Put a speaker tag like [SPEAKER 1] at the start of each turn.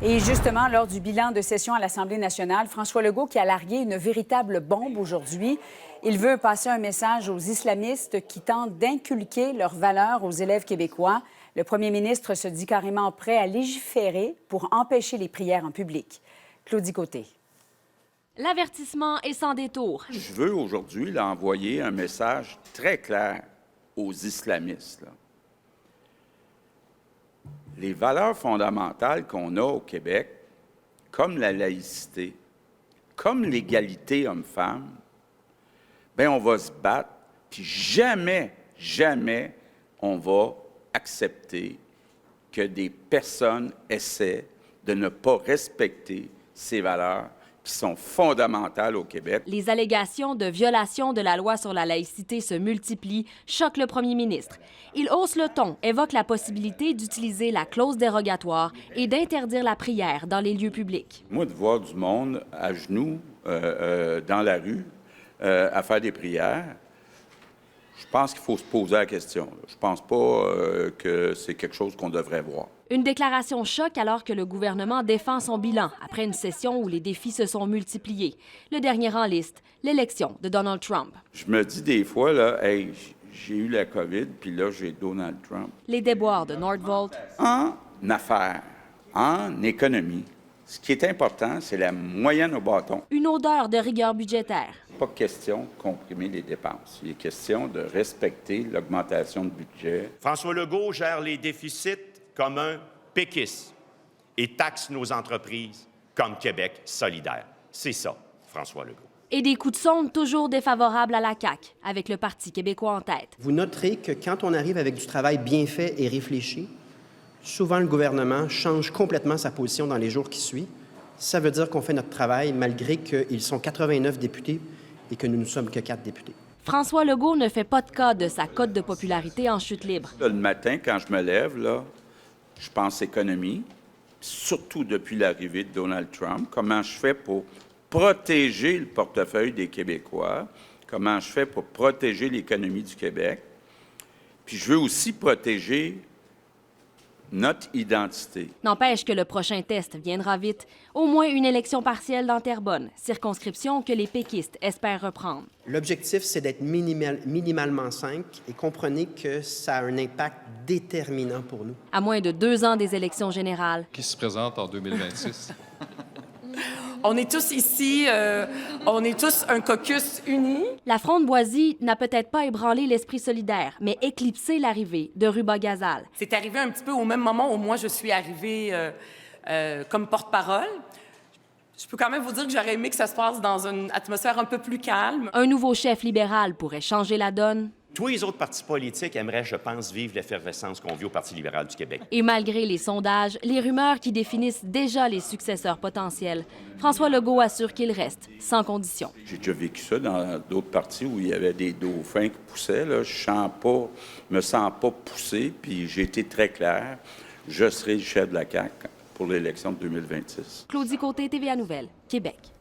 [SPEAKER 1] Et justement, lors du bilan de session à l'Assemblée nationale, François Legault qui a largué une véritable bombe aujourd'hui. Il veut passer un message aux islamistes qui tentent d'inculquer leurs valeurs aux élèves québécois. Le premier ministre se dit carrément prêt à légiférer pour empêcher les prières en public. Claudie Côté.
[SPEAKER 2] L'avertissement est sans détour.
[SPEAKER 3] Je veux aujourd'hui là, envoyer un message très clair aux islamistes. Là. Les valeurs fondamentales qu'on a au Québec, comme la laïcité, comme l'égalité homme-femme, bien, on va se battre, puis jamais, jamais, on va accepter que des personnes essaient de ne pas respecter ces valeurs qui sont fondamentales au Québec.
[SPEAKER 2] Les allégations de violation de la loi sur la laïcité se multiplient, choquent le premier ministre. Il hausse le ton, évoque la possibilité d'utiliser la clause dérogatoire et d'interdire la prière dans les lieux publics.
[SPEAKER 3] Moi, de voir du monde à genoux dans la rue à faire des prières, je pense qu'il faut se poser la question. Je pense pas que c'est quelque chose qu'on devrait voir.
[SPEAKER 2] Une déclaration choc alors que le gouvernement défend son bilan après une session où les défis se sont multipliés. Le dernier en liste, l'élection de Donald Trump.
[SPEAKER 3] Je me dis des fois, là, hey, j'ai eu la COVID, puis là, j'ai Donald Trump.
[SPEAKER 2] Les déboires de Nordvolt.
[SPEAKER 3] En affaires, en économie, ce qui est important, c'est la moyenne au bâton.
[SPEAKER 2] Une odeur de rigueur budgétaire.
[SPEAKER 3] Pas question de comprimer les dépenses. Il est question de respecter l'augmentation de budget.
[SPEAKER 4] François Legault gère les déficits comme un péquiste et taxe nos entreprises comme Québec solidaire. C'est ça, François Legault.
[SPEAKER 2] Et des coups de sonde toujours défavorables à la CAQ, avec le Parti québécois en tête.
[SPEAKER 5] Vous noterez que quand on arrive avec du travail bien fait et réfléchi, souvent le gouvernement change complètement sa position dans les jours qui suivent. Ça veut dire qu'on fait notre travail malgré qu'ils sont 89 députés et que nous ne sommes que 4 députés.
[SPEAKER 2] François Legault ne fait pas de cas de sa cote de popularité en chute libre.
[SPEAKER 3] Là, le matin, quand je me lève, là, je pense économie, surtout depuis l'arrivée de Donald Trump. Comment je fais pour protéger le portefeuille des Québécois? Comment je fais pour protéger l'économie du Québec? Puis je veux aussi protéger notre identité.
[SPEAKER 2] N'empêche que le prochain test viendra vite. Au moins une élection partielle dans Terrebonne, circonscription que les péquistes espèrent reprendre.
[SPEAKER 5] L'objectif, c'est d'être minimalement 5 et comprenez que ça a un impact déterminant pour nous.
[SPEAKER 2] À moins de 2 ans des élections générales.
[SPEAKER 6] Qui se présente en 2026.
[SPEAKER 7] On est tous ici, on est tous un caucus uni.
[SPEAKER 2] La fronde-boisie n'a peut-être pas ébranlé l'esprit solidaire, mais éclipsé l'arrivée de Ruba Gazal.
[SPEAKER 7] C'est arrivé un petit peu au même moment où moi je suis arrivée comme porte-parole. Je peux quand même vous dire que j'aurais aimé que ça se passe dans une atmosphère un peu plus calme.
[SPEAKER 2] Un nouveau chef libéral pourrait changer la donne.
[SPEAKER 4] Tous les autres partis politiques aimeraient, je pense, vivre l'effervescence qu'on vit au Parti libéral du Québec.
[SPEAKER 2] Et malgré les sondages, les rumeurs qui définissent déjà les successeurs potentiels, François Legault assure qu'il reste sans condition.
[SPEAKER 3] J'ai déjà vécu ça dans d'autres partis où il y avait des dauphins qui poussaient. Là. Je me sens pas poussé, puis j'ai été très clair. Je serai le chef de la CAQ pour l'élection de 2026.
[SPEAKER 2] Claudie Côté, TVA Nouvelles, Québec.